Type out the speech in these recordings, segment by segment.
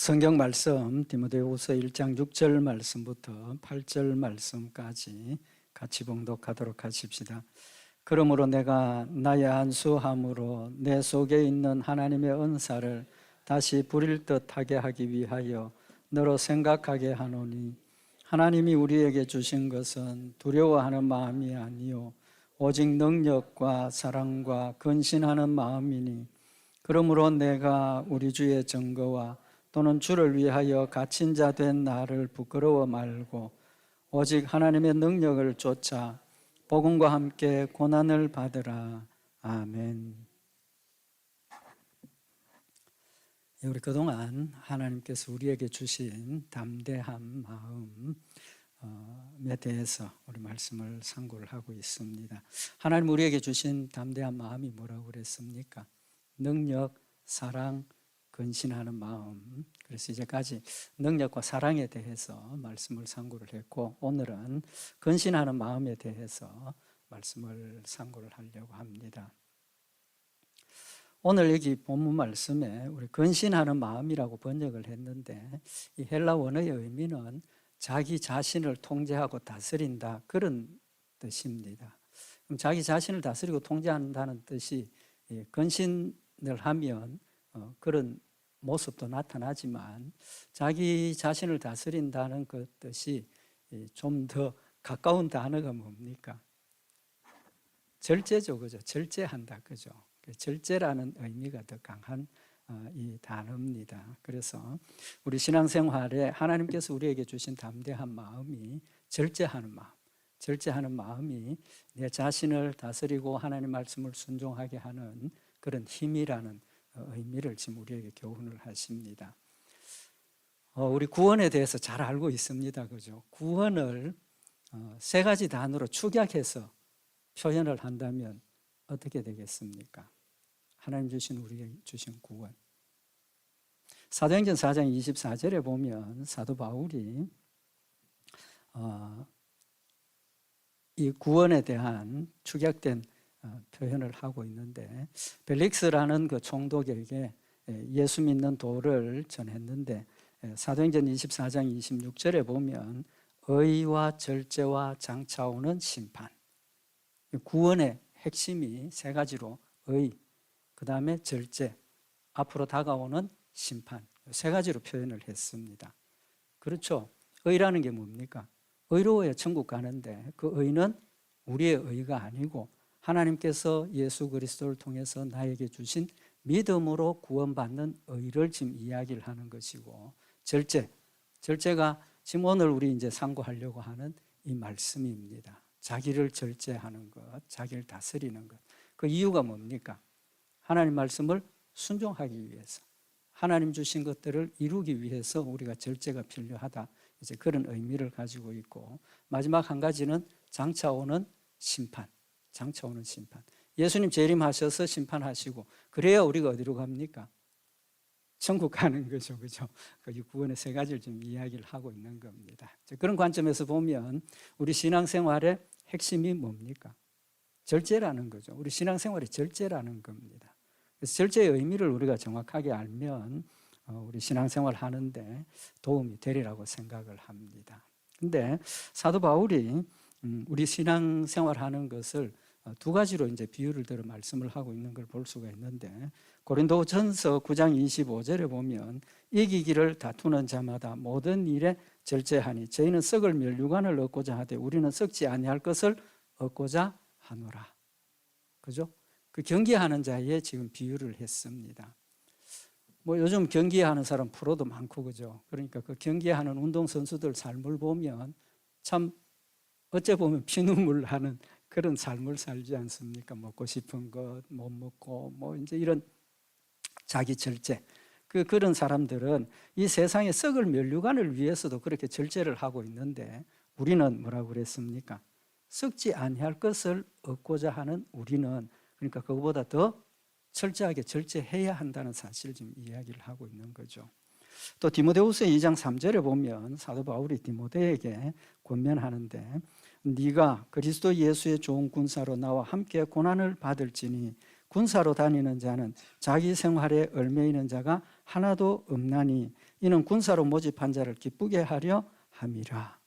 성경 말씀 디모데후서 1장 6절 말씀부터 8절 말씀까지 같이 봉독하도록 하십시다. 그러므로 내가 나의 안수함으로 내 속에 있는 하나님의 은사를 다시 부릴 듯하게 하기 위하여 너로 생각하게 하노니, 하나님이 우리에게 주신 것은 두려워하는 마음이 아니요 오직 능력과 사랑과 근신하는 마음이니, 그러므로 내가 우리 주의 증거와 또는 주를 위하여 갇힌 자 된 나를 부끄러워 말고 오직 하나님의 능력을 쫓아 복음과 함께 고난을 받으라. 아멘. 우리 그동안 하나님께서 우리에게 주신 담대한 마음에 대해서 우리 말씀을 상고를 하고 있습니다. 하나님 우리에게 주신 담대한 마음이 뭐라고 그랬습니까? 능력, 사랑, 근신하는 마음. 그래서 이제까지 능력과 사랑에 대해서 말씀을 상고를 했고, 오늘은 근신하는 마음에 대해서 말씀을 상고를 하려고 합니다. 오늘 여기 본문 말씀에 우리 근신하는 마음이라고 번역을 했는데, 이 헬라 원어의 의미는 자기 자신을 통제하고 다스린다, 그런 뜻입니다. 그럼 자기 자신을 다스리고 통제한다는 뜻이 근신을 하면 그런 모습도 나타나지만, 자기 자신을 다스린다는 그 뜻이 좀 더 가까운 단어가 뭡니까? 절제죠, 그죠? 절제한다, 그죠? 절제라는 의미가 더 강한 이 단어입니다. 그래서 우리 신앙생활에 하나님께서 우리에게 주신 담대한 마음이 절제하는 마음, 절제하는 마음이 내 자신을 다스리고 하나님 말씀을 순종하게 하는 그런 힘이라는 의미를 지금 우리에게 교훈을 하십니다. 우리 구원에 대해서 잘 알고 있습니다, 그죠? 구원을 세 가지 단어로 축약해서 표현을 한다면 어떻게 되겠습니까? 하나님 주신 우리에게 주신 구원. 사도행전 4장 24절에 보면 사도 바울이 이 구원에 대한 축약된 표현을 하고 있는데, 벨릭스라는 그 총독에게 예수 믿는 도를 전했는데, 사도행전 24장 26절에 보면 의와 절제와 장차오는 심판. 구원의 핵심이 세 가지로 의, 그 다음에 절제, 앞으로 다가오는 심판, 세 가지로 표현을 했습니다. 그렇죠? 의라는 게 뭡니까? 의로워야 천국 가는데, 그 의는 우리의 의가 아니고 하나님께서 예수 그리스도를 통해서 나에게 주신 믿음으로 구원받는 의를 지금 이야기를 하는 것이고, 절제가 지금 오늘 우리 이제 상고하려고 하는 이 말씀입니다. 자기를 절제하는 것, 자기를 다스리는 것. 그 이유가 뭡니까? 하나님 말씀을 순종하기 위해서, 하나님 주신 것들을 이루기 위해서 우리가 절제가 필요하다, 이제 그런 의미를 가지고 있고, 마지막 한 가지는 장차 오는 심판. 장차 오는 심판. 예수님 재림하셔서 심판하시고, 그래야 우리가 어디로 갑니까? 천국 가는 거죠, 그죠? 그 구원의 세 가지를 좀 이야기를 하고 있는 겁니다. 그런 관점에서 보면 우리 신앙생활의 핵심이 뭡니까? 절제라는 거죠. 우리 신앙생활이 절제라는 겁니다. 그래서 절제의 의미를 우리가 정확하게 알면 우리 신앙생활 하는데 도움이 되리라고 생각을 합니다. 근데 사도 바울이 우리 신앙생활 하는 것을 두 가지로 이제 비유를 들어 말씀을 하고 있는 걸 볼 수가 있는데, 고린도전서 9장 25절에 보면 이기기를 다투는 자마다 모든 일에 절제하니 저희는 썩을 멸류관을 얻고자 하되 우리는 썩지 아니할 것을 얻고자 하노라. 그죠? 그 경기하는 자에 지금 비유를 했습니다. 뭐 요즘 경기하는 사람 프로도 많고, 그죠? 그러니까 그 경기하는 운동선수들 삶을 보면 참 어째 보면 피눈물 나는 그런 삶을 살지 않습니까? 먹고 싶은 것 못 먹고, 뭐 이제 이런 자기 절제. 그런 사람들은 이 세상의 썩을 멸류관을 위해서도 그렇게 절제를 하고 있는데, 우리는 뭐라고 그랬습니까? 썩지 아니할 것을 얻고자 하는 우리는, 그러니까 그거보다 더 철저하게 절제해야 한다는 사실을 지금 이야기를 하고 있는 거죠. 또 디모데후서 2장 3절에 보면 사도 바울이 디모데에게 권면하는데, 네가 그리스도 예수의 좋은 군사로 나와 함께 고난을 받을지니 군사로 다니는 자는 자기 생활에 얽매이는 자가 하나도 없나니 이는 군사로 모집한 자를 기쁘게 하려 함이라.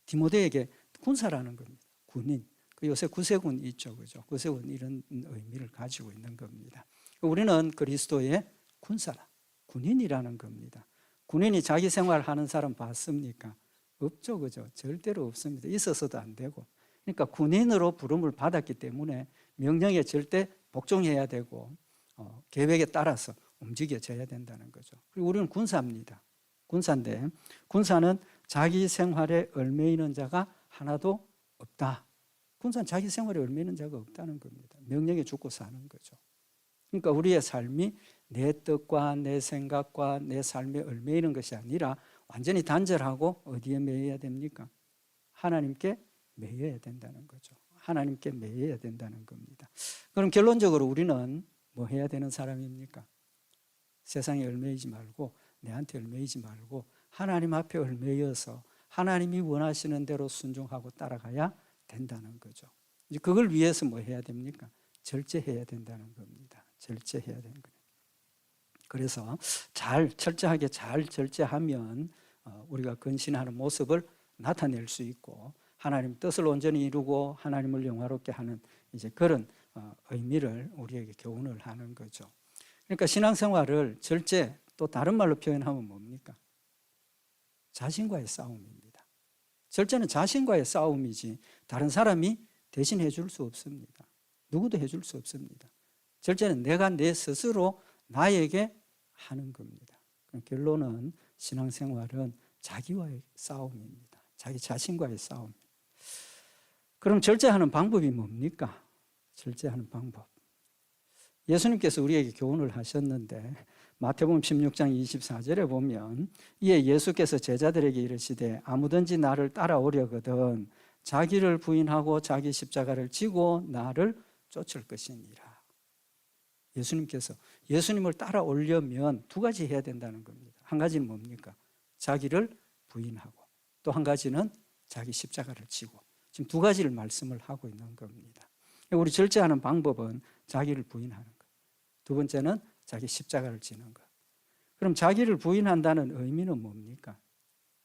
디모데에게 군사라는 겁니다. 군인. 요새 구세군 있죠, 그죠? 구세군 이런 의미를 가지고 있는 겁니다. 우리는 그리스도의 군사라, 군인이라는 겁니다. 군인이 자기 생활하는 사람 봤습니까? 없죠, 그죠? 절대로 없습니다. 있어서도 안 되고. 그러니까 군인으로 부름을 받았기 때문에 명령에 절대 복종해야 되고 계획에 따라서 움직여져야 된다는 거죠. 그리고 우리는 군사입니다. 군사인데 군사는 자기 생활에 얽매이는 자가 하나도 없다. 군사는 자기 생활에 얽매이는 자가 없다는 겁니다. 명령에 죽고 사는 거죠. 그러니까 우리의 삶이 내 뜻과 내 생각과 내 삶에 얽매이는 것이 아니라 완전히 단절하고 어디에 매여야 됩니까? 하나님께 매여야 된다는 거죠. 하나님께 매여야 된다는 겁니다. 그럼 결론적으로 우리는 뭐 해야 되는 사람입니까? 세상에 얽매이지 말고 내한테 얽매이지 말고 하나님 앞에 얽매여서 하나님이 원하시는 대로 순종하고 따라가야 된다는 거죠. 이제 그걸 위해서 뭐 해야 됩니까? 절제해야 된다는 겁니다. 절제해야 되는 거예요. 그래서 철저하게 잘 절제하면 우리가 근신하는 모습을 나타낼 수 있고 하나님 뜻을 온전히 이루고 하나님을 영화롭게 하는 이제 그런 의미를 우리에게 교훈을 하는 거죠. 그러니까 신앙생활을 절제, 또 다른 말로 표현하면 뭡니까? 자신과의 싸움입니다. 절제는 자신과의 싸움이지 다른 사람이 대신해 줄 수 없습니다. 누구도 해줄 수 없습니다. 절제는 내가 내 스스로 나에게 하는 겁니다. 결론은 신앙생활은 자기와의 싸움입니다. 자기 자신과의 싸움. 그럼 절제하는 방법이 뭡니까? 절제하는 방법. 예수님께서 우리에게 교훈을 하셨는데 마태복음 16장 24절에 보면 이에 예수께서 제자들에게 이르시되 아무든지 나를 따라오려거든 자기를 부인하고 자기 십자가를 지고 나를 쫓을 것이니라. 예수님께서 예수님을 따라오려면 두 가지 해야 된다는 겁니다. 한 가지는 뭡니까? 자기를 부인하고 또 한 가지는 자기 십자가를 지고 지금 두 가지를 말씀을 하고 있는 겁니다. 우리 절제하는 방법은 자기를 부인하는 것. 두 번째는 자기 십자가를 지는 것. 그럼 자기를 부인한다는 의미는 뭡니까?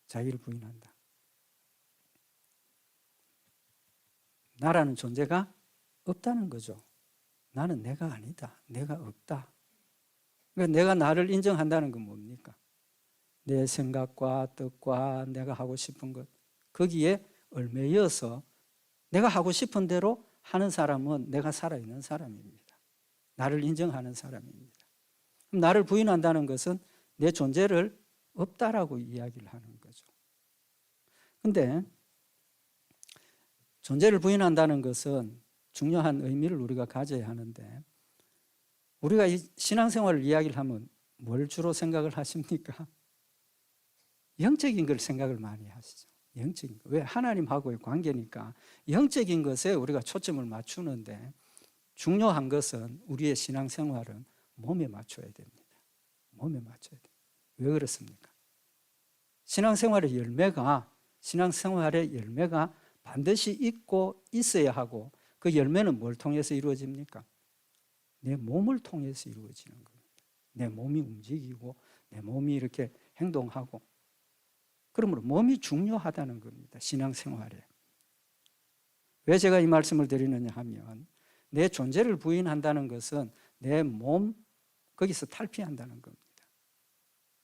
자기를 부인한다. 나라는 존재가 없다는 거죠. 나는 내가 아니다. 내가 없다. 그러니까 내가 나를 인정한다는 건 뭡니까? 내 생각과 뜻과 내가 하고 싶은 것 거기에 얽매여서 내가 하고 싶은 대로 하는 사람은 내가 살아있는 사람입니다. 나를 인정하는 사람입니다. 그럼 나를 부인한다는 것은 내 존재를 없다라고 이야기를 하는 거죠. 그런데 존재를 부인한다는 것은 중요한 의미를 우리가 가져야 하는데 우리가 이 신앙생활을 이야기를 하면 뭘 주로 생각을 하십니까? 영적인 걸 생각을 많이 하시죠. 영적인 거. 왜? 하나님하고의 관계니까 영적인 것에 우리가 초점을 맞추는데 중요한 것은 우리의 신앙생활은 몸에 맞춰야 됩니다. 몸에 맞춰야 돼요. 왜 그렇습니까? 신앙생활의 열매가 반드시 있고 있어야 하고 그 열매는 뭘 통해서 이루어집니까? 내 몸을 통해서 이루어지는 겁니다. 내 몸이 움직이고 내 몸이 이렇게 행동하고 그러므로 몸이 중요하다는 겁니다. 신앙생활에. 왜 제가 이 말씀을 드리느냐 하면 내 존재를 부인한다는 것은 내 몸 거기서 탈피한다는 겁니다.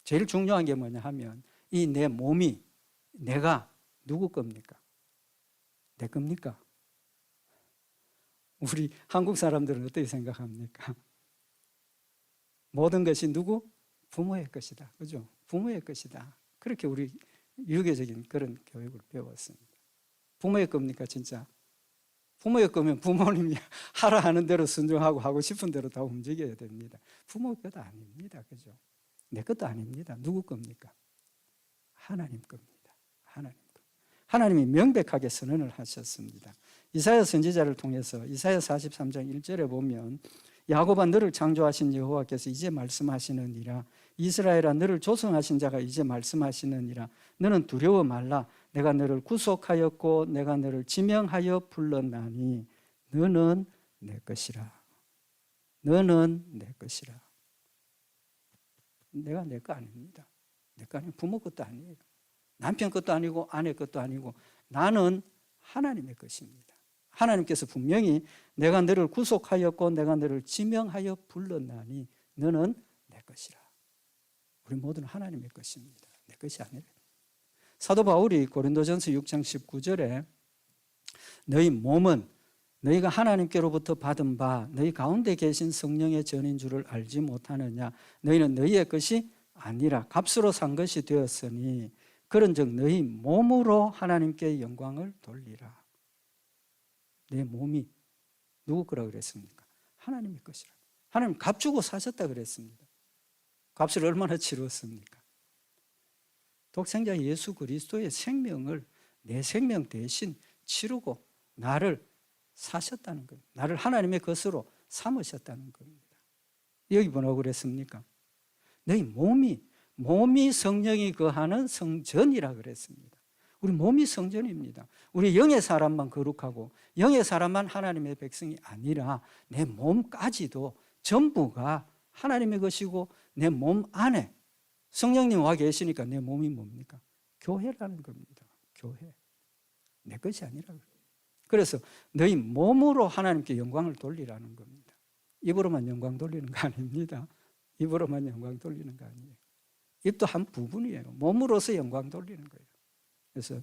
제일 중요한 게 뭐냐 하면 이 내 몸이 내가 누구 겁니까? 내 겁니까? 우리 한국 사람들은 어떻게 생각합니까? 모든 것이 누구? 부모의 것이다. 그죠? 부모의 것이다. 그렇게 우리 유교적인 그런 교육을 배웠습니다. 부모의 겁니까, 진짜? 부모의 거면 부모님이 하라 하는 대로 순종하고 하고 싶은 대로 다 움직여야 됩니다. 부모 것 아닙니다. 그죠? 내 것도 아닙니다. 누구 겁니까? 하나님 겁니다. 하나님 것. 하나님이 명백하게 선언을 하셨습니다. 이사야 선지자를 통해서 이사야 43장 1절에 보면 야곱아 너를 창조하신 여호와께서 이제 말씀하시느니라 이스라엘아 너를 조성하신 자가 이제 말씀하시느니라 너는 두려워 말라 내가 너를 구속하였고 내가 너를 지명하여 불렀나니 너는 내 것이라. 너는 내 것이라. 내가 내 거 아닙니다. 거 아니에요. 부모 것도 아니에요. 남편 것도 아니고 아내 것도 아니고 나는 하나님의 것입니다. 하나님께서 분명히 내가 너를 구속하였고 내가 너를 지명하여 불렀나니 너는 내 것이라. 우리 모두는 하나님의 것입니다. 내 것이 아니라. 사도 바울이 고린도전서 6장 19절에 너희 몸은 너희가 하나님께로부터 받은 바 너희 가운데 계신 성령의 전인 줄을 알지 못하느냐. 너희는 너희의 것이 아니라 값으로 산 것이 되었으니 그런즉 너희 몸으로 하나님께 영광을 돌리라. 내 몸이 누구 거라 그랬습니까? 하나님의 것이라. 하나님 값 주고 사셨다 그랬습니다. 값을 얼마나 치렀습니까? 독생자 예수 그리스도의 생명을 내 생명 대신 치르고 나를 사셨다는 겁니다. 나를 하나님의 것으로 삼으셨다는 겁니다. 여기 뭐라고 그랬습니까? 너희 몸이 성령이 거하는 성전이라 그랬습니다. 우리 몸이 성전입니다. 우리 영의 사람만 거룩하고 영의 사람만 하나님의 백성이 아니라 내 몸까지도 전부가 하나님의 것이고 내 몸 안에 성령님 와 계시니까 내 몸이 뭡니까? 교회라는 겁니다. 교회. 내 것이 아니라. 그래서 너희 몸으로 하나님께 영광을 돌리라는 겁니다. 입으로만 영광 돌리는 거 아닙니다. 입으로만 영광 돌리는 거 아니에요. 입도 한 부분이에요. 몸으로서 영광 돌리는 거예요. 그래서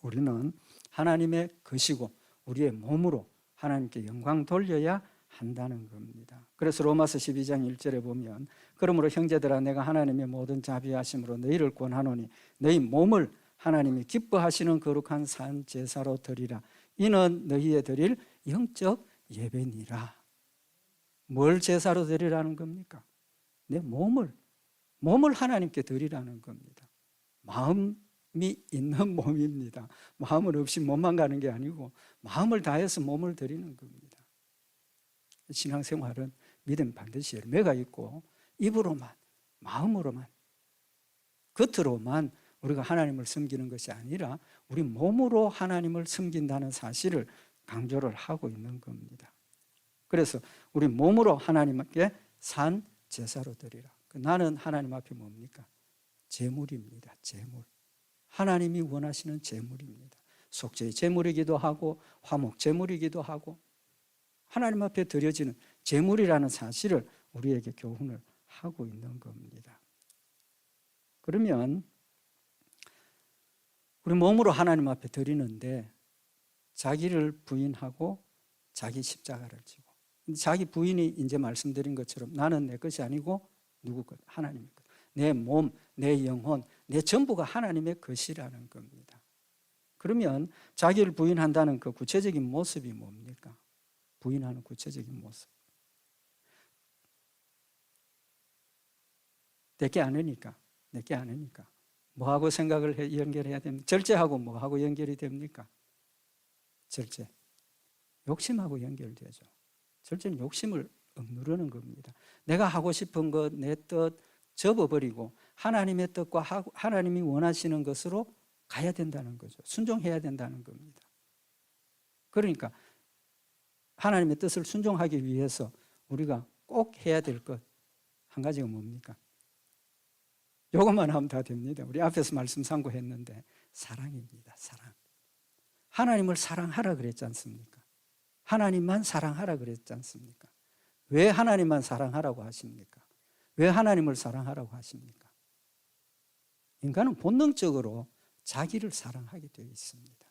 우리는 하나님의 것이고 우리의 몸으로 하나님께 영광 돌려야 한다는 겁니다. 그래서 로마서 12장 1절에 보면 그러므로 형제들아 내가 하나님의 모든 자비하심으로 너희를 권하노니 너희 몸을 하나님이 기뻐하시는 거룩한 산 제사로 드리라. 이는 너희의 드릴 영적 예배니라. 뭘 제사로 드리라는 겁니까? 내 몸을 하나님께 드리라는 겁니다. 마음이 있는 몸입니다. 마음은 없이 몸만 가는 게 아니고 마음을 다해서 몸을 드리는 겁니다. 신앙생활은 믿음 반드시 열매가 있고 입으로만 마음으로만 겉으로만 우리가 하나님을 섬기는 것이 아니라 우리 몸으로 하나님을 섬긴다는 사실을 강조를 하고 있는 겁니다. 그래서 우리 몸으로 하나님께 산 제사로 드리라. 나는 하나님 앞에 뭡니까? 제물입니다. 제물. 하나님이 원하시는 제물입니다. 속죄의 제물이기도 하고 화목 제물이기도 하고 하나님 앞에 드려지는 제물이라는 사실을 우리에게 교훈을 하고 있는 겁니다. 그러면 우리 몸으로 하나님 앞에 드리는데 자기를 부인하고 자기 십자가를 지고 자기 부인이 이제 말씀드린 것처럼 나는 내 것이 아니고 누구 것? 하나님의 것. 내 몸, 내 영혼, 내 전부가 하나님의 것이라는 겁니다. 그러면 자기를 부인한다는 그 구체적인 모습이 뭡니까? 부인하는 구체적인 모습. 내게 아니니까. 뭐하고 생각을 연결해야 됩니까? 절제하고 뭐하고 연결이 됩니까? 절제. 욕심하고 연결되죠. 절제는 욕심을 억누르는 겁니다. 내가 하고 싶은 것, 내 뜻 접어버리고 하나님의 뜻과 하나님이 원하시는 것으로 가야 된다는 거죠. 순종해야 된다는 겁니다. 그러니까 하나님의 뜻을 순종하기 위해서 우리가 꼭 해야 될 것 한 가지가 뭡니까? 이것만 하면 다 됩니다. 우리 앞에서 말씀 상고했는데 사랑입니다. 사랑. 하나님을 사랑하라 그랬지 않습니까? 하나님만 사랑하라 그랬지 않습니까? 왜 하나님만 사랑하라고 하십니까? 왜 하나님을 사랑하라고 하십니까? 인간은 본능적으로 자기를 사랑하게 되어 있습니다.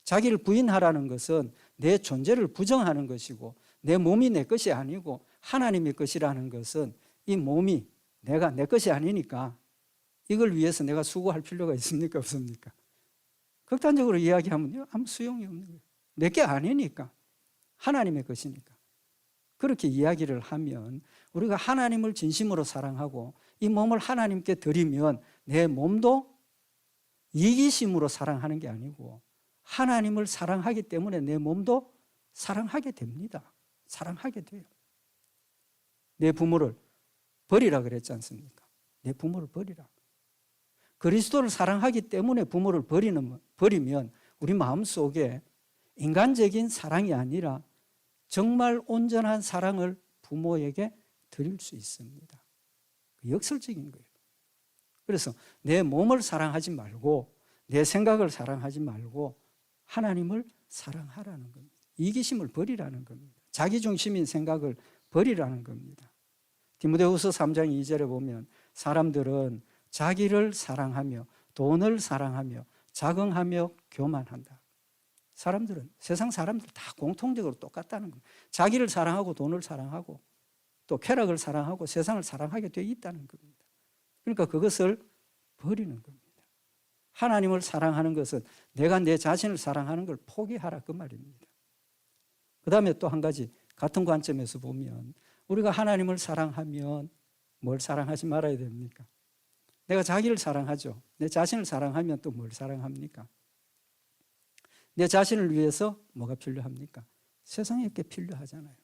자기를 부인하라는 것은 내 존재를 부정하는 것이고 내 몸이 내 것이 아니고 하나님의 것이라는 것은 이 몸이 내가 내 것이 아니니까 이걸 위해서 내가 수고할 필요가 있습니까? 없습니까? 극단적으로 이야기하면 아무 소용이 없는 거예요. 내 게 아니니까 하나님의 것이니까. 그렇게 이야기를 하면 우리가 하나님을 진심으로 사랑하고 이 몸을 하나님께 드리면 내 몸도 이기심으로 사랑하는 게 아니고 하나님을 사랑하기 때문에 내 몸도 사랑하게 됩니다. 사랑하게 돼요. 내 부모를 버리라 그랬지 않습니까? 내 부모를 버리라. 그리스도를 사랑하기 때문에 부모를 버리면 우리 마음속에 인간적인 사랑이 아니라 정말 온전한 사랑을 부모에게 드릴 수 있습니다. 역설적인 거예요. 그래서 내 몸을 사랑하지 말고 내 생각을 사랑하지 말고 하나님을 사랑하라는 겁니다. 이기심을 버리라는 겁니다. 자기중심인 생각을 버리라는 겁니다. 디모데후서 3장 2절에 보면 사람들은 자기를 사랑하며 돈을 사랑하며 자긍하며 교만한다. 사람들은, 세상 사람들 다 공통적으로 똑같다는 겁니다. 자기를 사랑하고 돈을 사랑하고 또 쾌락을 사랑하고 세상을 사랑하게 되어 있다는 겁니다. 그러니까 그것을 버리는 겁니다. 하나님을 사랑하는 것은 내가 내 자신을 사랑하는 걸 포기하라 그 말입니다. 그 다음에 또 한 가지 같은 관점에서 보면 우리가 하나님을 사랑하면 뭘 사랑하지 말아야 됩니까? 내가 자기를 사랑하죠. 내 자신을 사랑하면 또 뭘 사랑합니까? 내 자신을 위해서 뭐가 필요합니까? 세상에 게 필요하잖아요.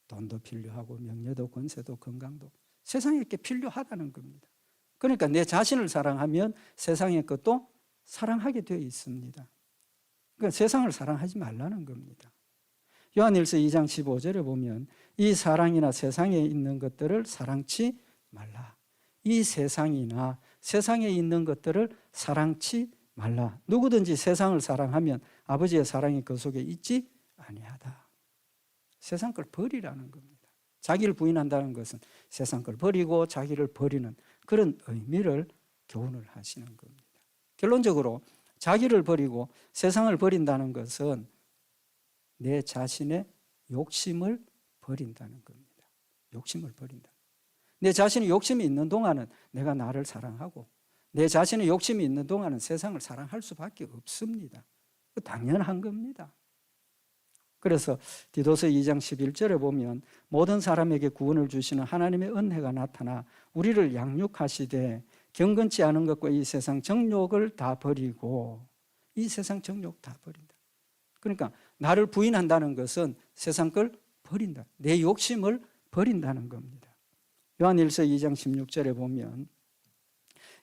돈도 필요하고 명예도 권세도 건강도 세상에 게 필요하다는 겁니다. 그러니까 내 자신을 사랑하면 세상의 것도 사랑하게 되어 있습니다. 그러니까 세상을 사랑하지 말라는 겁니다. 요한일서 2장 15절에 보면 이 사랑이나 세상에 있는 것들을 사랑치 말라. 이 세상이나 세상에 있는 것들을 사랑치 말라. 누구든지 세상을 사랑하면 아버지의 사랑이 그 속에 있지 아니하다. 세상 걸 버리라는 겁니다. 자기를 부인한다는 것은 세상 걸 버리고 자기를 버리는 그런 의미를 교훈을 하시는 겁니다. 결론적으로 자기를 버리고 세상을 버린다는 것은 내 자신의 욕심을 버린다는 겁니다. 욕심을 버린다. 내 자신의 욕심이 있는 동안은 내가 나를 사랑하고 내 자신의 욕심이 있는 동안은 세상을 사랑할 수밖에 없습니다. 당연한 겁니다. 그래서 디도서 2장 11절에 보면 모든 사람에게 구원을 주시는 하나님의 은혜가 나타나 우리를 양육하시되 경건치 않은 것과 이 세상 정욕을 다 버리고 이 세상 정욕 다 버린다. 그러니까 나를 부인한다는 것은 세상 걸 버린다. 내 욕심을 버린다는 겁니다. 요한일서 2장 16절에 보면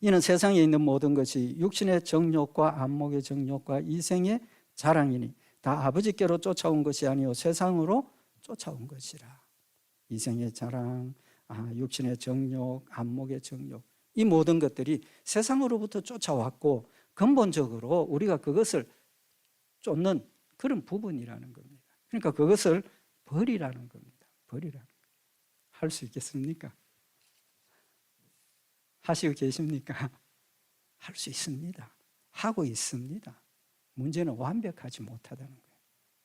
이는 세상에 있는 모든 것이 육신의 정욕과 안목의 정욕과 이생의 자랑이니 다 아버지께로 쫓아온 것이 아니요 세상으로 쫓아온 것이라. 이생의 자랑, 육신의 정욕, 안목의 정욕 이 모든 것들이 세상으로부터 쫓아왔고 근본적으로 우리가 그것을 쫓는 그런 부분이라는 겁니다. 그러니까 그것을 버리라는 겁니다. 버리라는 겁니다. 할 수 있겠습니까? 하시고 계십니까? 할 수 있습니다. 하고 있습니다. 문제는 완벽하지 못하다는 거예요.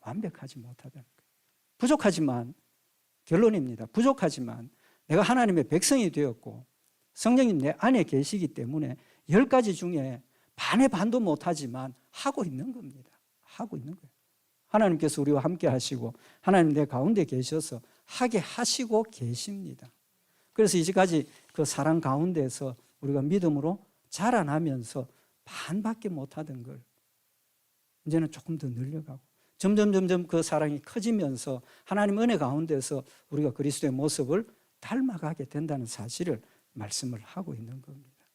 완벽하지 못하다는 거예요. 부족하지만 결론입니다. 부족하지만 내가 하나님의 백성이 되었고 성령님 내 안에 계시기 때문에 10가지 중에 반의 반도 못하지만 하고 있는 겁니다. 하고 있는 거예요. 하나님께서 우리와 함께 하시고 하나님 내 가운데 계셔서 하게 하시고 계십니다. 그래서 이제까지 그 사랑 가운데서 우리가 믿음으로 자라나면서 반밖에 못하던 걸 이제는 조금 더 늘려가고 점점 그 사랑이 커지면서 하나님 은혜 가운데서 우리가 그리스도의 모습을 닮아가게 된다는 사실을 말씀을 하고 있는 겁니다.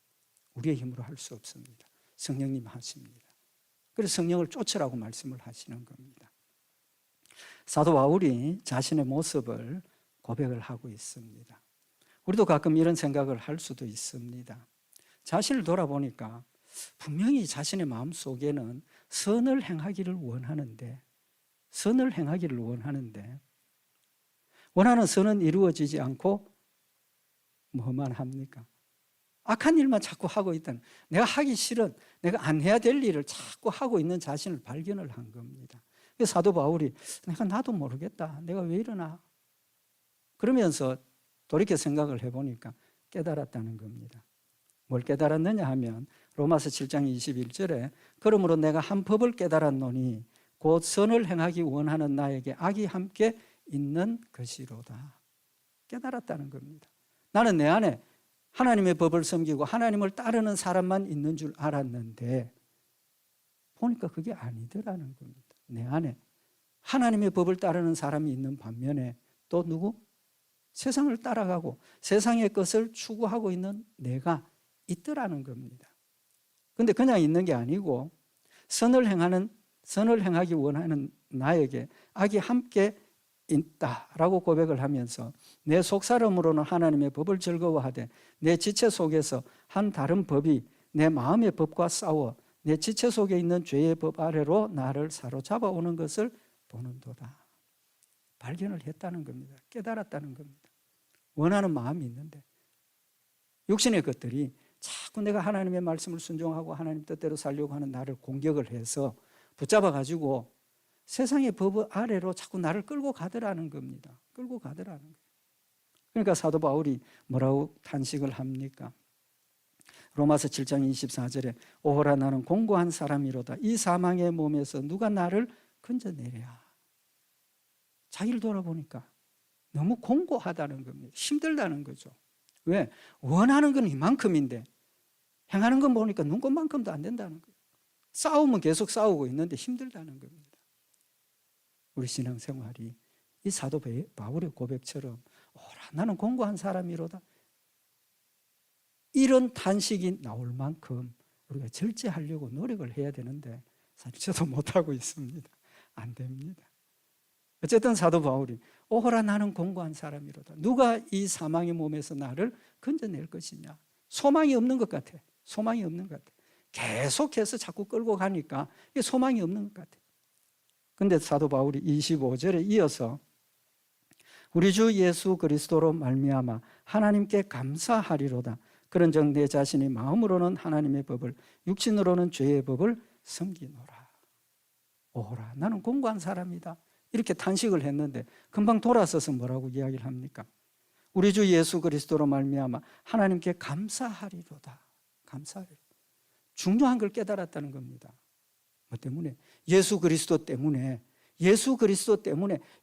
우리의 힘으로 할 수 없습니다. 성령님 하십니다. 그래서 성령을 쫓으라고 말씀을 하시는 겁니다. 사도 바울이 자신의 모습을 고백을 하고 있습니다. 우리도 가끔 이런 생각을 할 수도 있습니다. 자신을 돌아보니까 분명히 자신의 마음속에는 선을 행하기를 원하는데 원하는 선은 이루어지지 않고 뭐만 합니까? 악한 일만 자꾸 하고 있다는, 내가 하기 싫은, 내가 안 해야 될 일을 자꾸 하고 있는 자신을 발견을 한 겁니다. 그래서 사도 바울이 나도 모르겠다. 내가 왜 이러나? 그러면서 돌이켜 생각을 해보니까 깨달았다는 겁니다. 뭘 깨달았느냐 하면 로마서 7장 21절에 그러므로 내가 한 법을 깨달았노니 곧 선을 행하기 원하는 나에게 악이 함께 있는 것이로다. 깨달았다는 겁니다. 나는 내 안에 하나님의 법을 섬기고 하나님을 따르는 사람만 있는 줄 알았는데 보니까 그게 아니더라는 겁니다. 내 안에 하나님의 법을 따르는 사람이 있는 반면에 또 누구? 세상을 따라가고 세상의 것을 추구하고 있는 내가 있더라는 겁니다. 그런데 그냥 있는 게 아니고 선을 행하기 원하는 나에게 악이 함께 있다라고 고백을 하면서 내 속사람으로는 하나님의 법을 즐거워하되 내 지체 속에서 한 다른 법이 내 마음의 법과 싸워 내 지체 속에 있는 죄의 법 아래로 나를 사로잡아 오는 것을 보는도다. 발견을 했다는 겁니다. 깨달았다는 겁니다. 원하는 마음이 있는데 육신의 것들이 자꾸 내가 하나님의 말씀을 순종하고 하나님 뜻대로 살려고 하는 나를 공격을 해서 붙잡아 가지고 세상의 법 아래로 자꾸 나를 끌고 가더라는 겁니다. 끌고 가더라는 거예요. 그러니까 사도 바울이 뭐라고 탄식을 합니까? 로마서 7장 24절에 오호라 나는 공고한 사람이로다. 이 사망의 몸에서 누가 나를 건져내랴. 자기를 돌아보니까 너무 공고하다는 겁니다. 힘들다는 거죠. 왜? 원하는 건 이만큼인데 행하는 건 보니까 눈꽃만큼도 안 된다는 거예요. 싸움은 계속 싸우고 있는데 힘들다는 겁니다. 우리 신앙생활이 이 사도 바울의 고백처럼 오라 나는 공고한 사람이로다. 이런 탄식이 나올 만큼 우리가 절제하려고 노력을 해야 되는데 사실 저도 못하고 있습니다. 안 됩니다. 어쨌든 사도 바울이 오호라 나는 공고한 사람이로다. 누가 이 사망의 몸에서 나를 건져낼 것이냐. 소망이 없는 것 같아. 소망이 없는 것 같아. 계속해서 자꾸 끌고 가니까 이게 소망이 없는 것 같아. 근데 사도 바울이 25절에 이어서 우리 주 예수 그리스도로 말미암아 하나님께 감사하리로다. 그런즉 내 자신이 마음으로는 하나님의 법을 육신으로는 죄의 법을 섬기노라. 오호라 나는 공고한 사람이다. 이렇게 탄식을 했는데 금방 돌아서서 뭐라고 이야기를 합니까? 우리 주 예수 그리스도로 말미암아 하나님께 감사하리로다. 감사하리로다. 중요한 걸 깨달았다는 겁니다. 뭐 때문에? 예수 그리스도 때문에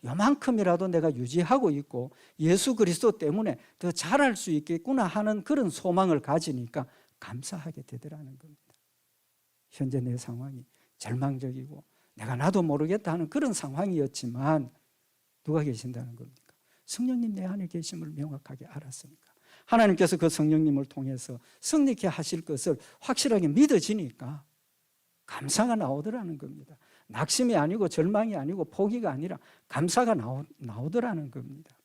요만큼이라도 내가 유지하고 있고 예수 그리스도 때문에 더 잘할 수 있겠구나 하는 그런 소망을 가지니까 감사하게 되더라는 겁니다. 현재 내 상황이 절망적이고 내가 나도 모르겠다 하는 그런 상황이었지만 누가 계신다는 겁니까? 성령님 내 안에 계심을 명확하게 알았으니까 하나님께서 그 성령님을 통해서 승리케 하실 것을 확실하게 믿어지니까 감사가 나오더라는 겁니다. 낙심이 아니고 절망이 아니고 포기가 아니라 감사가 나오더라는 겁니다.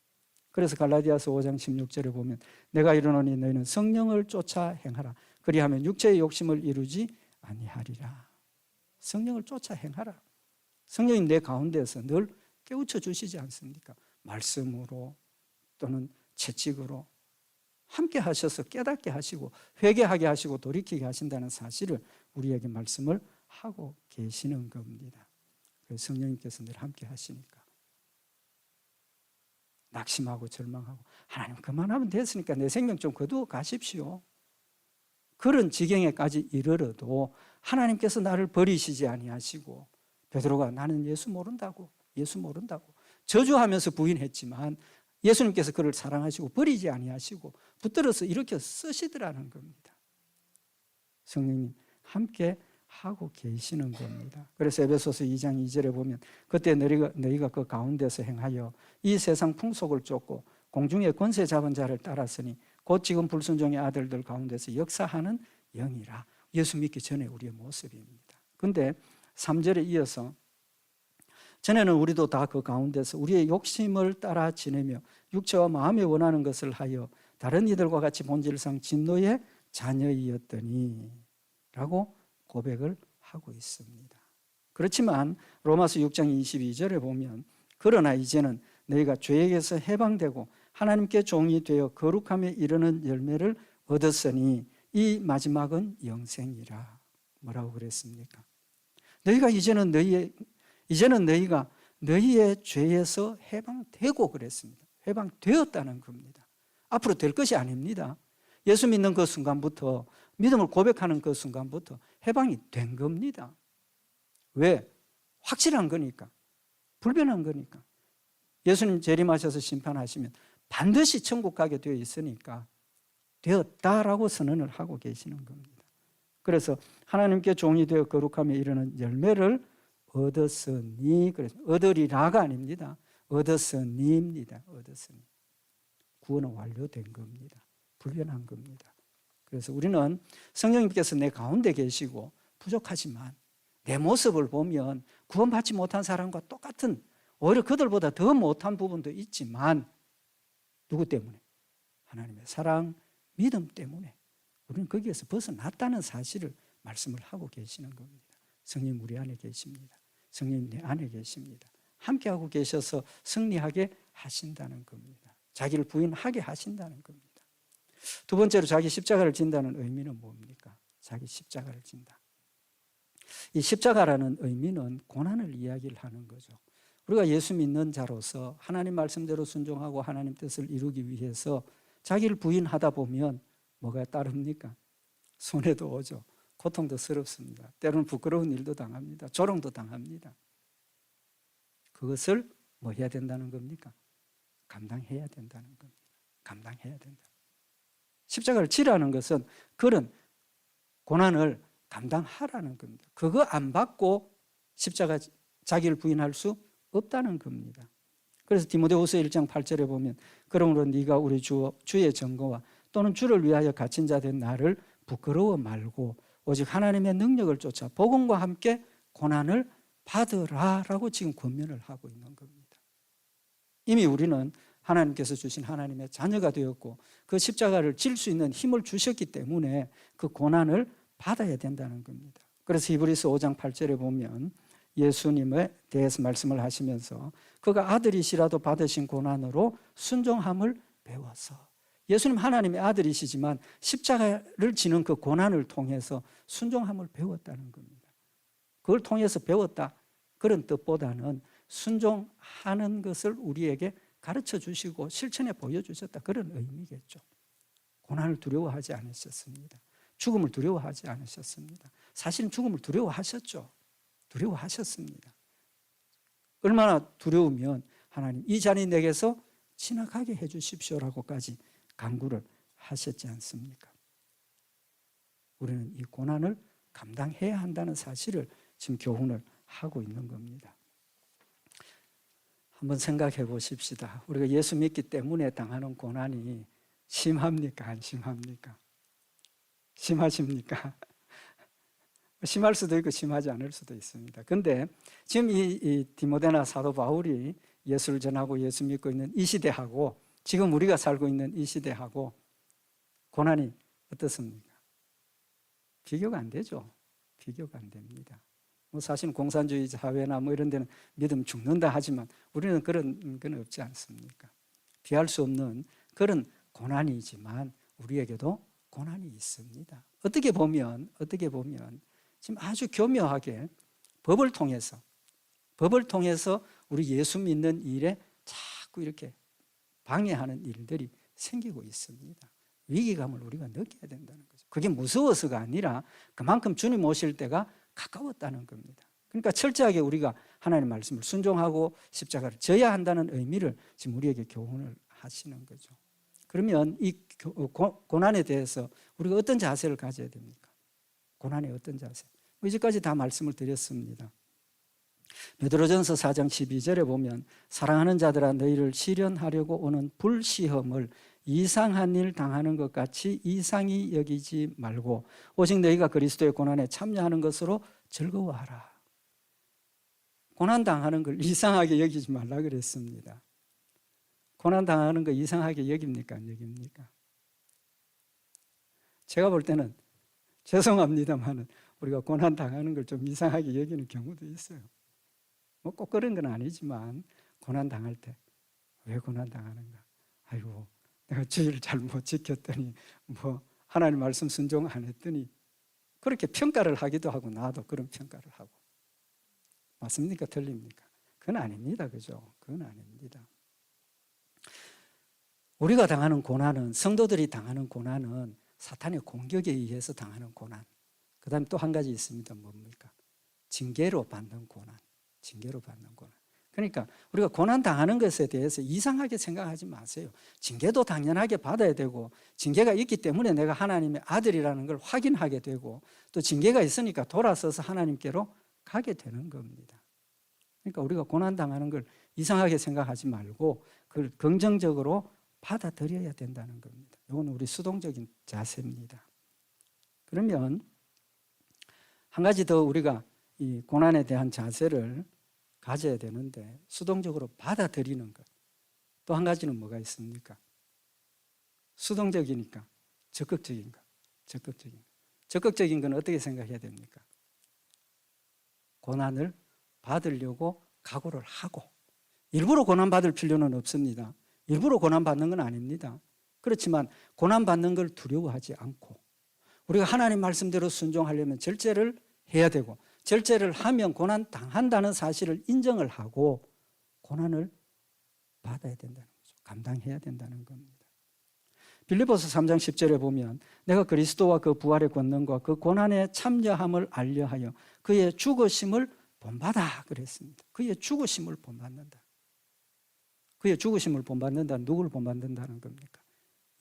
그래서 갈라디아서 5장 16절에 보면 내가 이르노니 너희는 성령을 쫓아 행하라. 그리하면 육체의 욕심을 이루지 아니하리라. 성령을 쫓아 행하라. 성령님 내 가운데서 늘 깨우쳐 주시지 않습니까? 말씀으로 또는 채찍으로 함께 하셔서 깨닫게 하시고 회개하게 하시고 돌이키게 하신다는 사실을 우리에게 말씀을 하고 계시는 겁니다. 그래서 성령님께서 늘 함께 하시니까 낙심하고 절망하고 하나님 그만하면 됐으니까 내 생명 좀 거두어 가십시오. 그런 지경에까지 이르러도 하나님께서 나를 버리시지 아니하시고 베드로가 나는 예수 모른다고 저주하면서 부인했지만 예수님께서 그를 사랑하시고 버리지 아니하시고 붙들어서 이렇게 쓰시더라는 겁니다. 성령님 함께 하고 계시는 겁니다. 그래서 에베소서 2장 2절에 보면 그때 너희가 그 가운데서 행하여 이 세상 풍속을 쫓고 공중의 권세 잡은 자를 따랐으니 곧 지금 불순종의 아들들 가운데서 역사하는 영이라. 예수 믿기 전에 우리의 모습입니다. 그런데 3절에 이어서 전에는 우리도 다 그 가운데서 우리의 욕심을 따라 지내며 육체와 마음에 원하는 것을 하여 다른 이들과 같이 본질상 진노의 자녀이었더니 라고 고백을 하고 있습니다. 그렇지만 로마서 6장 22절에 보면 그러나 이제는 너희가 죄에게서 해방되고 하나님께 종이 되어 거룩함에 이르는 열매를 얻었으니 이 마지막은 영생이라. 뭐라고 그랬습니까? 이제는 너희가 너희의 죄에서 해방되고 그랬습니다. 해방되었다는 겁니다. 앞으로 될 것이 아닙니다. 예수 믿는 그 순간부터 믿음을 고백하는 그 순간부터 해방이 된 겁니다. 왜? 확실한 거니까. 불변한 거니까. 예수님 재림하셔서 심판하시면 반드시 천국 가게 되어 있으니까 되었다라고 선언을 하고 계시는 겁니다. 그래서 하나님께 종이 되어 거룩함에 이르는 열매를 얻었으니, 그래서 얻으리라가 아닙니다. 얻었으니입니다. 얻었으니. 구원은 완료된 겁니다. 불변한 겁니다. 그래서 우리는 성령님께서 내 가운데 계시고 부족하지만 내 모습을 보면 구원받지 못한 사람과 똑같은 오히려 그들보다 더 못한 부분도 있지만 누구 때문에? 하나님의 사랑, 믿음 때문에 우리는 거기에서 벗어났다는 사실을 말씀을 하고 계시는 겁니다. 성령 우리 안에 계십니다. 성령 내 안에 계십니다. 함께하고 계셔서 승리하게 하신다는 겁니다. 자기를 부인하게 하신다는 겁니다. 두 번째로 자기 십자가를 진다는 의미는 뭡니까? 자기 십자가를 진다. 이 십자가라는 의미는 고난을 이야기를 하는 거죠. 우리가 예수 믿는 자로서 하나님 말씀대로 순종하고 하나님 뜻을 이루기 위해서 자기를 부인하다 보면 뭐가 따릅니까? 손해도 오죠. 고통도 스럽습니다. 때로는 부끄러운 일도 당합니다. 조롱도 당합니다. 그것을 뭐 해야 된다는 겁니까? 감당해야 된다는 겁니다. 감당해야 된다. 십자가를 지라는 것은 그런 고난을 감당하라는 겁니다. 그거 안 받고 십자가 자기를 부인할 수 없다는 겁니다. 그래서 디모데후서 1장 8절에 보면 그러므로 네가 우리 주의 증거와 또는 주를 위하여 갇힌 자 된 나를 부끄러워 말고 오직 하나님의 능력을 쫓아 복음과 함께 고난을 받으라라고 지금 권면을 하고 있는 겁니다. 이미 우리는 하나님께서 주신 하나님의 자녀가 되었고 그 십자가를 질 수 있는 힘을 주셨기 때문에 그 고난을 받아야 된다는 겁니다. 그래서 히브리서 5장 8절에 보면 예수님에 대해서 말씀을 하시면서 그가 아들이시라도 받으신 고난으로 순종함을 배워서 예수님 하나님의 아들이시지만 십자가를 지는 그 고난을 통해서 순종함을 배웠다는 겁니다. 그걸 통해서 배웠다. 그런 뜻보다는 순종하는 것을 우리에게 가르쳐 주시고 실천해 보여주셨다. 그런 의미겠죠. 고난을 두려워하지 않으셨습니다. 죽음을 두려워하지 않으셨습니다. 사실은 죽음을 두려워하셨죠. 두려워하셨습니다. 얼마나 두려우면 하나님 이 잔이 내게서 지나가게 해 주십시오라고까지 간구를 하셨지 않습니까? 우리는 이 고난을 감당해야 한다는 사실을 지금 교훈을 하고 있는 겁니다. 한번 생각해 보십시다. 우리가 예수 믿기 때문에 당하는 고난이 심합니까? 안 심합니까? 심하십니까? 심할 수도 있고 심하지 않을 수도 있습니다. 그런데 지금 이 디모데나 사도 바울이 예수를 전하고 예수 믿고 있는 이 시대하고 지금 우리가 살고 있는 이 시대하고 고난이 어떻습니까? 비교가 안 되죠. 비교가 안 됩니다. 뭐 사실 공산주의 사회나 뭐 이런 데는 믿음 죽는다 하지만 우리는 그런 건 없지 않습니까? 피할 수 없는 그런 고난이지만 우리에게도 고난이 있습니다. 어떻게 보면 지금 아주 교묘하게 법을 통해서 우리 예수 믿는 일에 자꾸 이렇게 방해하는 일들이 생기고 있습니다. 위기감을 우리가 느껴야 된다는 거죠. 그게 무서워서가 아니라 그만큼 주님 오실 때가 가까웠다는 겁니다. 그러니까 철저하게 우리가 하나님의 말씀을 순종하고 십자가를 져야 한다는 의미를 지금 우리에게 교훈을 하시는 거죠. 그러면 이 고난에 대해서 우리가 어떤 자세를 가져야 됩니까? 고난의 어떤 자세? 이제까지 다 말씀을 드렸습니다. 베드로전서 4장 12절에 보면 사랑하는 자들아 너희를 시련하려고 오는 불시험을 이상한 일 당하는 것 같이 이상히 여기지 말고 오직 너희가 그리스도의 고난에 참여하는 것으로 즐거워하라. 고난 당하는 걸 이상하게 여기지 말라 그랬습니다. 고난 당하는 거 이상하게 여깁니까? 안 여깁니까? 제가 볼 때는 죄송합니다만 우리가 고난 당하는 걸 좀 이상하게 여기는 경우도 있어요. 뭐 꼭 그런 건 아니지만 고난 당할 때 왜 고난 당하는가? 아이고 내가 주의를 잘못 지켰더니 뭐 하나님 말씀 순종 안 했더니 그렇게 평가를 하기도 하고 나도 그런 평가를 하고 맞습니까? 틀립니까? 그건 아닙니다. 그죠? 그건 아닙니다. 우리가 당하는 고난은 성도들이 당하는 고난은 사탄의 공격에 의해서 당하는 고난. 그 다음에 또 한 가지 있습니다. 뭡니까? 징계로 받는 고난. 징계로 받는 고난. 그러니까 우리가 고난 당하는 것에 대해서 이상하게 생각하지 마세요. 징계도 당연하게 받아야 되고 징계가 있기 때문에 내가 하나님의 아들이라는 걸 확인하게 되고 또 징계가 있으니까 돌아서서 하나님께로 가게 되는 겁니다. 그러니까 우리가 고난 당하는 걸 이상하게 생각하지 말고 그걸 긍정적으로 받아들여야 된다는 겁니다. 이건 우리 수동적인 자세입니다. 그러면 한 가지 더 우리가 이 고난에 대한 자세를 가져야 되는데 수동적으로 받아들이는 것. 또 한 가지는 뭐가 있습니까? 수동적이니까 적극적인 것. 적극적인 건 어떻게 생각해야 됩니까? 고난을 받으려고 각오를 하고, 일부러 고난받을 필요는 없습니다. 일부러 고난받는 건 아닙니다. 그렇지만 고난받는 걸 두려워하지 않고, 우리가 하나님 말씀대로 순종하려면 절제를 해야 되고, 절제를 하면 고난 당한다는 사실을 인정을 하고 고난을 받아야 된다는 거죠. 감당해야 된다는 겁니다. 빌립보서 3장 10절에 보면 내가 그리스도와 그 부활의 권능과 그 고난에 참여함을 알려하여 그의 죽으심을 본받아 그랬습니다. 그의 죽으심을 본받는다. 그의 죽으심을 본받는다. 누구를 본받는다는 겁니까?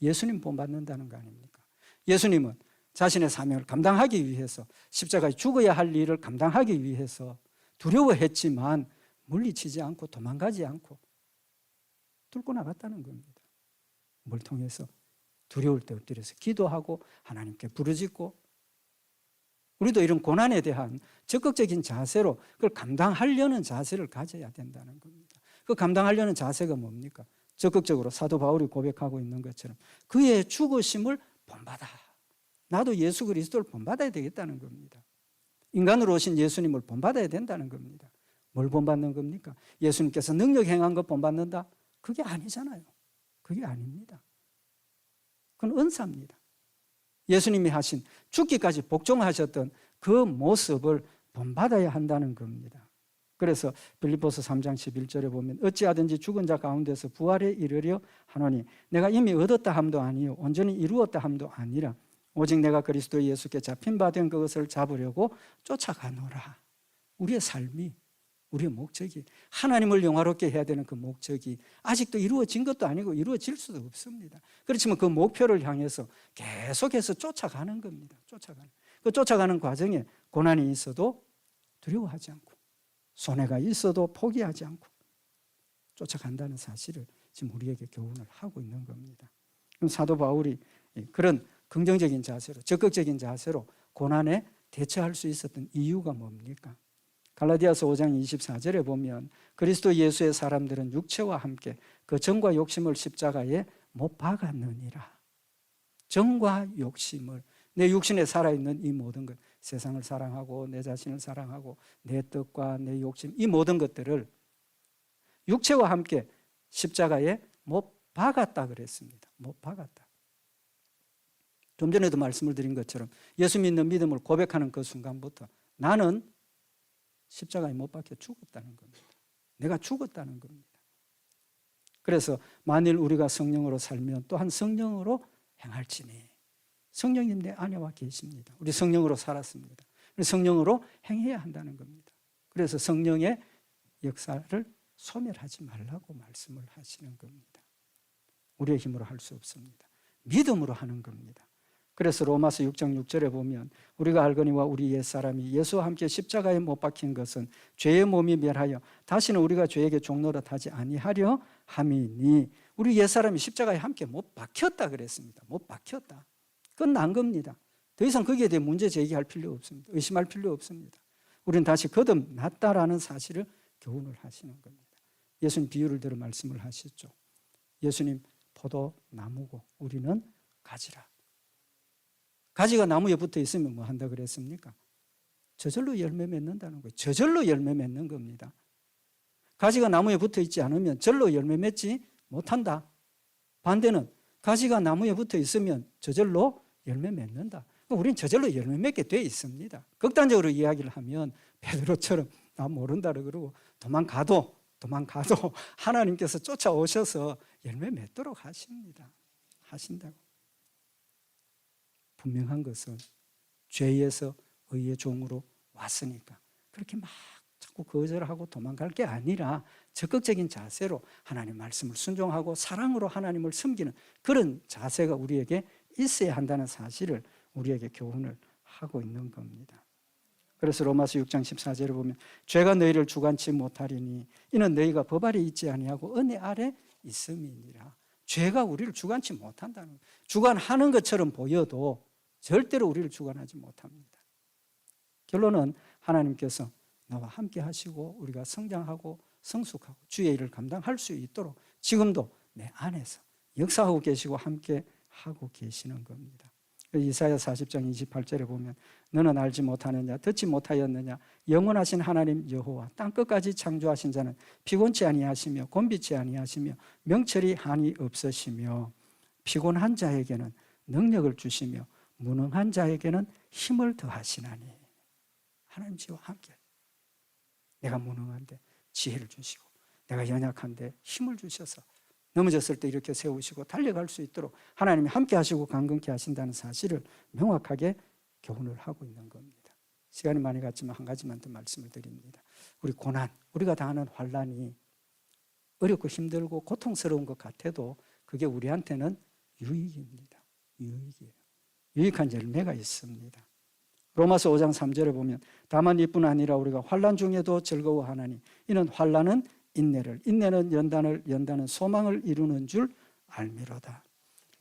예수님 본받는다는 거 아닙니까? 예수님은 자신의 사명을 감당하기 위해서, 십자가에 죽어야 할 일을 감당하기 위해서 두려워했지만 물리치지 않고 도망가지 않고 뚫고 나갔다는 겁니다. 뭘 통해서? 두려울 때 엎드려서 기도하고 하나님께 부르짖고, 우리도 이런 고난에 대한 적극적인 자세로 그걸 감당하려는 자세를 가져야 된다는 겁니다. 그 감당하려는 자세가 뭡니까? 적극적으로 사도 바울이 고백하고 있는 것처럼 그의 죽으심을 본받아. 나도 예수 그리스도를 본받아야 되겠다는 겁니다. 인간으로 오신 예수님을 본받아야 된다는 겁니다. 뭘 본받는 겁니까? 예수님께서 능력 행한 것 본받는다? 그게 아니잖아요. 그게 아닙니다. 그건 은사입니다. 예수님이 하신 죽기까지 복종하셨던 그 모습을 본받아야 한다는 겁니다. 그래서 빌립보서 3장 11절에 보면 어찌하든지 죽은 자 가운데서 부활에 이르려 하노니 내가 이미 얻었다 함도 아니요 온전히 이루었다 함도 아니라 오직 내가 그리스도 예수께 잡힌 바 된 그것을 잡으려고 쫓아가노라. 우리의 삶이, 우리의 목적이, 하나님을 영화롭게 해야 되는 그 목적이 아직도 이루어진 것도 아니고 이루어질 수도 없습니다. 그렇지만 그 목표를 향해서 계속해서 쫓아가는 겁니다. 그 쫓아가는 과정에 고난이 있어도 두려워하지 않고, 손해가 있어도 포기하지 않고 쫓아간다는 사실을 지금 우리에게 교훈을 하고 있는 겁니다. 그럼 사도 바울이 그런 긍정적인 자세로, 적극적인 자세로 고난에 대처할 수 있었던 이유가 뭡니까? 갈라디아서 5장 24절에 보면 그리스도 예수의 사람들은 육체와 함께 그 정과 욕심을 십자가에 못 박았느니라. 정과 욕심을, 내 육신에 살아있는 이 모든 것, 세상을 사랑하고 내 자신을 사랑하고 내 뜻과 내 욕심, 이 모든 것들을 육체와 함께 십자가에 못 박았다 그랬습니다. 못 박았다. 좀 전에도 말씀을 드린 것처럼 예수 믿는 믿음을 고백하는 그 순간부터 나는 십자가에 못 박혀 죽었다는 겁니다. 내가 죽었다는 겁니다. 그래서 만일 우리가 성령으로 살면 또한 성령으로 행할지니, 성령님 내 안에와 계십니다. 우리 성령으로 살았습니다. 우리 성령으로 행해야 한다는 겁니다. 그래서 성령의 역사를 소멸하지 말라고 말씀을 하시는 겁니다. 우리의 힘으로 할 수 없습니다. 믿음으로 하는 겁니다. 그래서 로마서 6장 6절에 보면 우리가 알거니와 우리 옛사람이 예수와 함께 십자가에 못 박힌 것은 죄의 몸이 멸하여 다시는 우리가 죄에게 종노릇하지 아니하려 함이니, 우리 옛사람이 십자가에 함께 못 박혔다 그랬습니다. 못 박혔다. 끝난 겁니다. 더 이상 거기에 대해 문제 제기할 필요 없습니다. 의심할 필요 없습니다. 우리는 다시 거듭났다라는 사실을 교훈을 하시는 겁니다. 예수님 비유를 들어 말씀을 하셨죠. 예수님 포도나무고 우리는 가지라. 가지가 나무에 붙어 있으면 뭐 한다 그랬습니까? 저절로 열매 맺는다는 거예요. 저절로 열매 맺는 겁니다. 가지가 나무에 붙어 있지 않으면 절로 열매 맺지 못한다. 반대는 가지가 나무에 붙어 있으면 저절로 열매 맺는다. 우리는 저절로 열매 맺게 돼 있습니다. 극단적으로 이야기를 하면 베드로처럼 나 모른다 그러고 도망가도 하나님께서 쫓아오셔서 열매 맺도록 하신다고. 분명한 것은 죄에서 의의 종으로 왔으니까 그렇게 막 자꾸 거절하고 도망갈 게 아니라 적극적인 자세로 하나님 말씀을 순종하고 사랑으로 하나님을 섬기는 그런 자세가 우리에게 있어야 한다는 사실을 우리에게 교훈을 하고 있는 겁니다. 그래서 로마서 6장 14절에 보면 죄가 너희를 주관치 못하리니 이는 너희가 법 아래 있지 아니하고 은혜 아래 있음이니라. 죄가 우리를 주관치 못한다는 거예요. 주관하는 것처럼 보여도 절대로 우리를 주관하지 못합니다. 결론은 하나님께서 나와 함께 하시고 우리가 성장하고 성숙하고 주의 일을 감당할 수 있도록 지금도 내 안에서 역사하고 계시고 함께 하고 계시는 겁니다. 이사야 40장 28절에 보면 너는 알지 못하느냐 듣지 못하였느냐 영원하신 하나님 여호와 땅끝까지 창조하신 자는 피곤치 아니하시며 곤비치 아니하시며 명철이 한이 없으시며 피곤한 자에게는 능력을 주시며 무능한 자에게는 힘을 더하시나니. 하나님 지와 함께 내가 무능한데 지혜를 주시고 내가 연약한데 힘을 주셔서 넘어졌을 때 이렇게 세우시고 달려갈 수 있도록 하나님이 함께 하시고 강건케 하신다는 사실을 명확하게 교훈을 하고 있는 겁니다. 시간이 많이 갔지만 한 가지만 더 말씀을 드립니다. 우리 고난, 우리가 당하는 환난이 어렵고 힘들고 고통스러운 것 같아도 그게 우리한테는 유익입니다. 유익이에요. 유익한 열매가 있습니다. 로마서 5장 3절에 보면 다만 이뿐 아니라 우리가 환난 중에도 즐거워하나니 이는 환난은 인내를, 인내는 연단을, 연단은 소망을 이루는 줄 알미로다.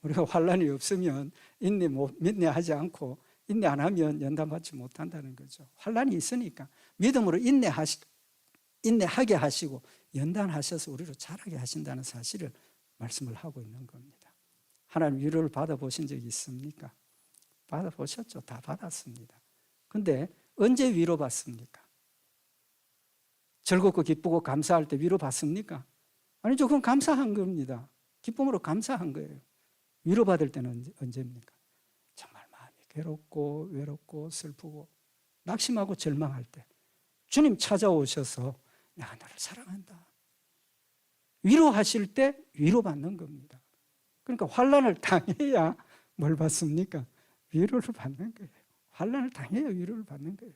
우리가 환난이 없으면 인내하지 않고 인내 안 하면 연단받지 못한다는 거죠. 환난이 있으니까 믿음으로 인내하게 하시고 연단하셔서 우리로 자라게 하신다는 사실을 말씀을 하고 있는 겁니다. 하나님 위로를 받아보신 적이 있습니까? 받아보셨죠? 다 받았습니다. 근데 언제 위로받습니까? 즐겁고 기쁘고 감사할 때 위로받습니까? 아니죠. 그건 감사한 겁니다. 기쁨으로 감사한 거예요. 위로받을 때는 언제입니까? 정말 마음이 괴롭고 외롭고 슬프고 낙심하고 절망할 때 주님 찾아오셔서 내가 너를 사랑한다. 위로하실 때 위로받는 겁니다. 그러니까 환난을 당해야 뭘 받습니까? 위로를 받는 거예요. 환난을 당해야 위로를 받는 거예요.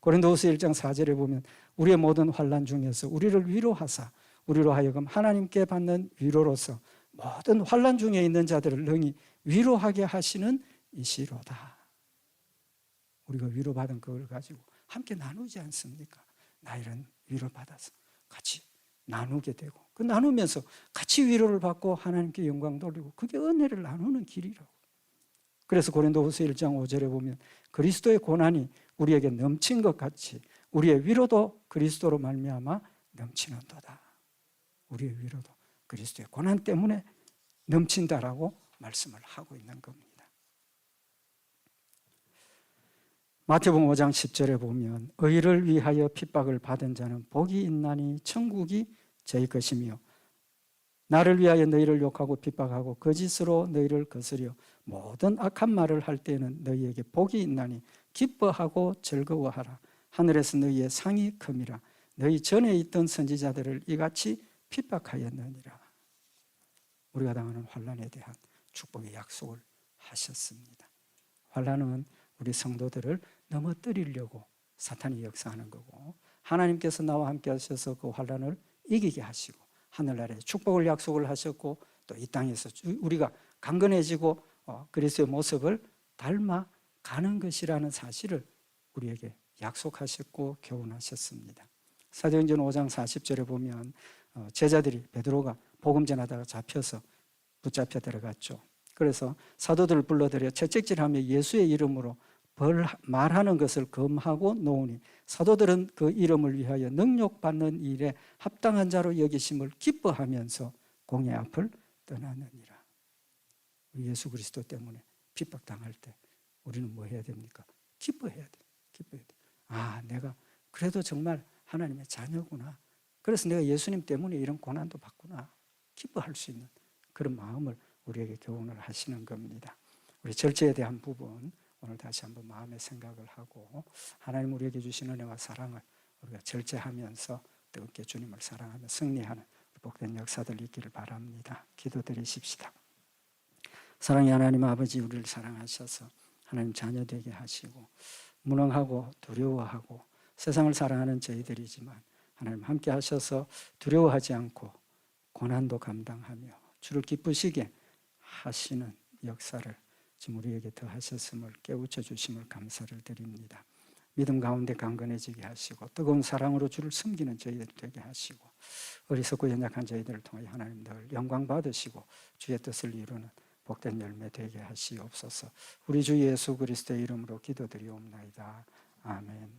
고린도후서 1장 4절에 보면 우리의 모든 환난 중에서 우리를 위로하사 우리로 하여금 하나님께 받는 위로로서 모든 환난 중에 있는 자들을 능히 위로하게 하시는 이시로다. 우리가 위로받은 그걸 가지고 함께 나누지 않습니까? 나 이런 위로받아서 같이 나누게 되고 그 나누면서 같이 위로를 받고 하나님께 영광 돌리고 그게 은혜를 나누는 길이라고. 그래서 고린도후서 1장 5절에 보면 그리스도의 고난이 우리에게 넘친 것 같이 우리의 위로도 그리스도로 말미암아 넘치는도다. 우리의 위로도 그리스도의 고난 때문에 넘친다라고 말씀을 하고 있는 겁니다. 마태복음 5장 10절에 보면 의를 위하여 핍박을 받은 자는 복이 있나니 천국이 저희 것이며 나를 위하여 너희를 욕하고 핍박하고 거짓으로 너희를 거스려 모든 악한 말을 할 때에는 너희에게 복이 있나니 기뻐하고 즐거워하라. 하늘에서 너희의 상이 큼이라. 너희 전에 있던 선지자들을 이같이 핍박하였느니라. 우리가 당하는 환난에 대한 축복의 약속을 하셨습니다. 환난은 우리 성도들을 넘어뜨리려고 사탄이 역사하는 거고 하나님께서 나와 함께 하셔서 그 환난을 이기게 하시고 하늘나라에 축복을 약속을 하셨고 또 이 땅에서 우리가 강건해지고 그리스도의 모습을 닮아가는 것이라는 사실을 우리에게 약속하셨고 교훈하셨습니다. 사도행전 5장 40절에 보면 제자들이 베드로가 복음 전하다가 잡혀서 붙잡혀 들어갔죠. 그래서 사도들을 불러들여 채찍질하며 예수의 이름으로 말하는 것을 금하고 놓으니 사도들은 그 이름을 위하여 능욕받는 일에 합당한 자로 여기심을 기뻐하면서 공의 앞을 떠나느니라. 예수 그리스도 때문에 핍박당할 때 우리는 뭐 해야 됩니까? 기뻐해야 돼. 기뻐해야 돼. 아, 내가 그래도 정말 하나님의 자녀구나. 그래서 내가 예수님 때문에 이런 고난도 받구나. 기뻐할 수 있는 그런 마음을 우리에게 교훈을 하시는 겁니다. 우리 절제에 대한 부분 오늘 다시 한번 마음의 생각을 하고 하나님 우리에게 주신 은혜와 사랑을 우리가 절제하면서 뜨겁게 주님을 사랑하며 승리하는 복된 역사들 있기를 바랍니다. 기도드리십시다. 사랑의 하나님 아버지, 우리를 사랑하셔서 하나님 자녀 되게 하시고 무능하고 두려워하고 세상을 사랑하는 저희들이지만 하나님 함께 하셔서 두려워하지 않고 고난도 감당하며 주를 기쁘시게 하시는 역사를 지금 우리에게 더 하셨음을 깨우쳐 주심을 감사를 드립니다. 믿음 가운데 강건해지게 하시고 뜨거운 사랑으로 주를 섬기는 저희들 되게 하시고 어리석고 연약한 저희들을 통해 하나님 늘 영광 받으시고 주의 뜻을 이루는 복된 열매 되게 하시옵소서. 우리 주 예수 그리스도의 이름으로 기도드리옵나이다. 아멘.